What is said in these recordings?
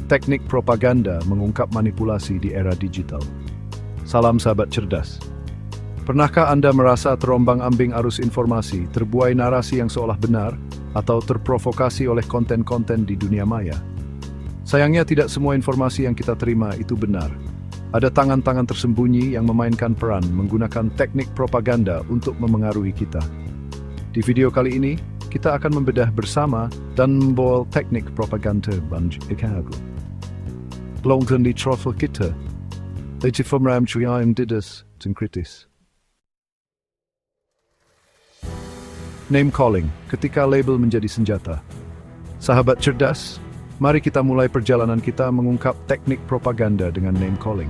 Teknik propaganda mengungkap manipulasi di era digital. Salam sahabat cerdas. Pernahkah Anda merasa terombang-ambing arus informasi, terbuai narasi yang seolah benar, atau terprovokasi oleh konten-konten di dunia maya? Sayangnya tidak semua informasi yang kita terima itu benar. Ada tangan-tangan tersembunyi yang memainkan peran menggunakan teknik propaganda untuk memengaruhi kita. Di video kali ini, kita akan membedah bersama dan membawa teknik propaganda banjir ikagu. Longkan di trofel kita, itu pemeram yang didas dan kritis. Name calling, ketika label menjadi senjata. Sahabat cerdas, mari kita mulai perjalanan kita mengungkap teknik propaganda dengan name calling.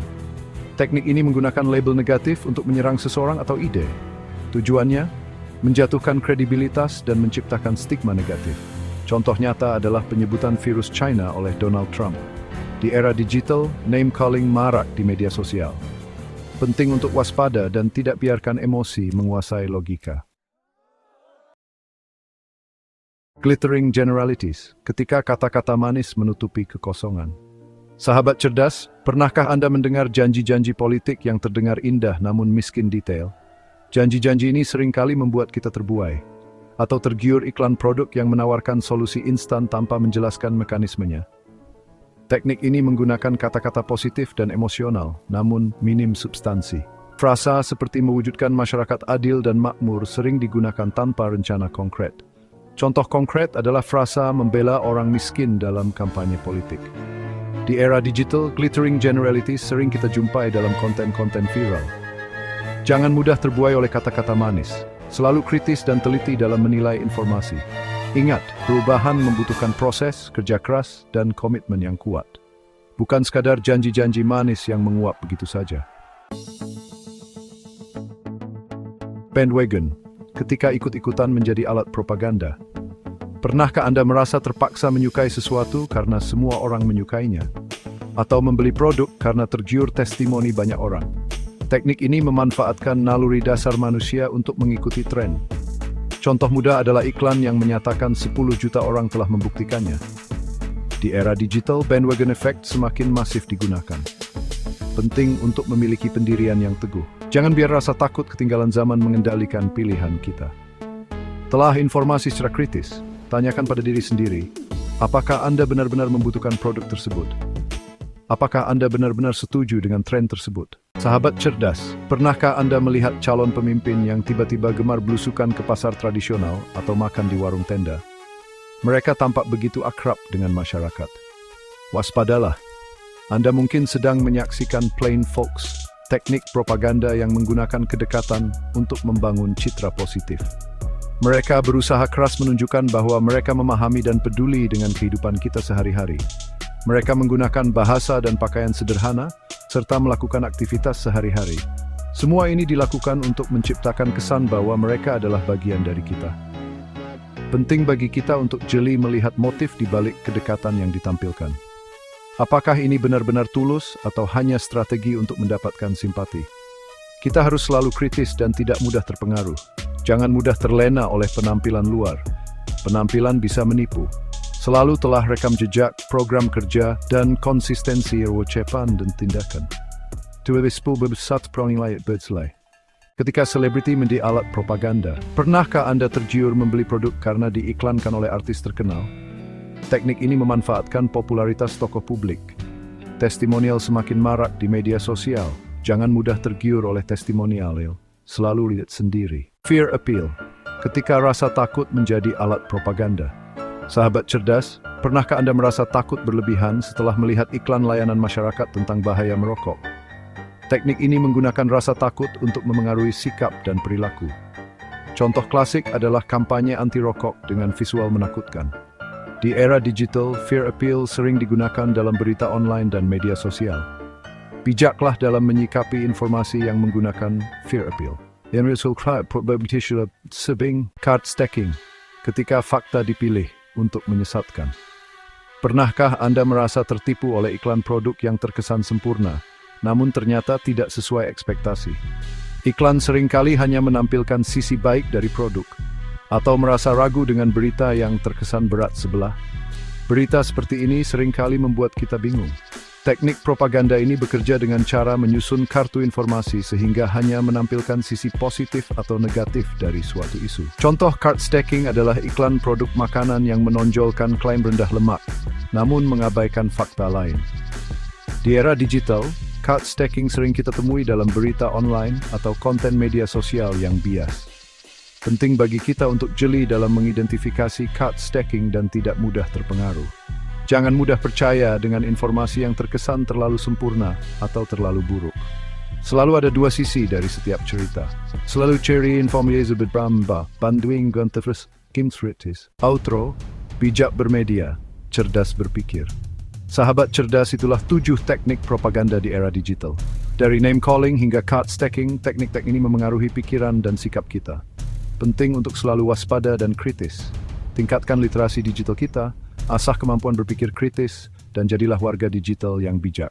Teknik ini menggunakan label negatif untuk menyerang seseorang atau ide. Tujuannya, menjatuhkan kredibilitas dan menciptakan stigma negatif. Contoh nyata adalah penyebutan virus China oleh Donald Trump. Di era digital, name calling marak di media sosial. Penting untuk waspada dan tidak biarkan emosi menguasai logika. Glittering generalities, ketika kata-kata manis menutupi kekosongan. Sahabat cerdas, pernahkah Anda mendengar janji-janji politik yang terdengar indah namun miskin detail? Janji-janji ini seringkali membuat kita terbuai, atau tergiur iklan produk yang menawarkan solusi instan tanpa menjelaskan mekanismenya. Teknik ini menggunakan kata-kata positif dan emosional, namun minim substansi. Frasa seperti mewujudkan masyarakat adil dan makmur sering digunakan tanpa rencana konkret. Contoh konkret adalah frasa membela orang miskin dalam kampanye politik. Di era digital, glittering generalities sering kita jumpai dalam konten-konten viral. Jangan mudah terbuai oleh kata-kata manis. Selalu kritis dan teliti dalam menilai informasi. Ingat, perubahan membutuhkan proses, kerja keras, dan komitmen yang kuat. Bukan sekadar janji-janji manis yang menguap begitu saja. Bandwagon, ketika ikut-ikutan menjadi alat propaganda. Pernahkah Anda merasa terpaksa menyukai sesuatu karena semua orang menyukainya? Atau membeli produk karena tergiur testimoni banyak orang? Teknik ini memanfaatkan naluri dasar manusia untuk mengikuti tren. Contoh mudah adalah iklan yang menyatakan 10 juta orang telah membuktikannya. Di era digital, bandwagon effect semakin masif digunakan. Penting untuk memiliki pendirian yang teguh. Jangan biar rasa takut ketinggalan zaman mengendalikan pilihan kita. Telah informasi secara kritis, tanyakan pada diri sendiri, apakah Anda benar-benar membutuhkan produk tersebut? Apakah Anda benar-benar setuju dengan tren tersebut? Sahabat cerdas, pernahkah Anda melihat calon pemimpin yang tiba-tiba gemar belusukan ke pasar tradisional atau makan di warung tenda? Mereka tampak begitu akrab dengan masyarakat. Waspadalah, Anda mungkin sedang menyaksikan plain folks, teknik propaganda yang menggunakan kedekatan untuk membangun citra positif. Mereka berusaha keras menunjukkan bahwa mereka memahami dan peduli dengan kehidupan kita sehari-hari. Mereka menggunakan bahasa dan pakaian sederhana, serta melakukan aktivitas sehari-hari. Semua ini dilakukan untuk menciptakan kesan bahwa mereka adalah bagian dari kita. Penting bagi kita untuk jeli melihat motif di balik kedekatan yang ditampilkan. Apakah ini benar-benar tulus atau hanya strategi untuk mendapatkan simpati? Kita harus selalu kritis dan tidak mudah terpengaruh. Jangan mudah terlena oleh penampilan luar. Penampilan bisa menipu. Selalu telah rekam jejak, program kerja, dan konsistensi ucapan dan tindakan. Ketika selebriti menjadi alat propaganda, pernahkah Anda tergiur membeli produk karena diiklankan oleh artis terkenal? Teknik ini memanfaatkan popularitas tokoh publik. Testimonial semakin marak di media sosial. Jangan mudah tergiur oleh testimonial. Selalu lihat sendiri. Fear appeal, ketika rasa takut menjadi alat propaganda. Sahabat cerdas, pernahkah Anda merasa takut berlebihan setelah melihat iklan layanan masyarakat tentang bahaya merokok? Teknik ini menggunakan rasa takut untuk memengaruhi sikap dan perilaku. Contoh klasik adalah kampanye anti-rokok dengan visual menakutkan. Di era digital, fear appeal sering digunakan dalam berita online dan media sosial. Bijaklah dalam menyikapi informasi yang menggunakan fear appeal. Card stacking, ketika fakta dipilih untuk menyesatkan. Pernahkah Anda merasa tertipu oleh iklan produk yang terkesan sempurna, namun ternyata tidak sesuai ekspektasi? Iklan seringkali hanya menampilkan sisi baik dari produk, atau merasa ragu dengan berita yang terkesan berat sebelah. Berita seperti ini seringkali membuat kita bingung. Teknik propaganda ini bekerja dengan cara menyusun kartu informasi sehingga hanya menampilkan sisi positif atau negatif dari suatu isu. Contoh cart stacking adalah iklan produk makanan yang menonjolkan klaim rendah lemak, namun mengabaikan fakta lain. Di era digital, cart stacking sering kita temui dalam berita online atau konten media sosial yang bias. Penting bagi kita untuk jeli dalam mengidentifikasi cart stacking dan tidak mudah terpengaruh. Jangan mudah percaya dengan informasi yang terkesan terlalu sempurna atau terlalu buruk. Selalu ada dua sisi dari setiap cerita. Selalu cari informasi berbamba, bantuin gantifres, kimsritis. Outro, bijak bermedia, cerdas berpikir. Sahabat cerdas, itulah 7 teknik propaganda di era digital. Dari name calling hingga cart stacking, teknik-teknik ini memengaruhi pikiran dan sikap kita. Penting untuk selalu waspada dan kritis. Tingkatkan literasi digital kita, asah kemampuan berpikir kritis, dan jadilah warga digital yang bijak.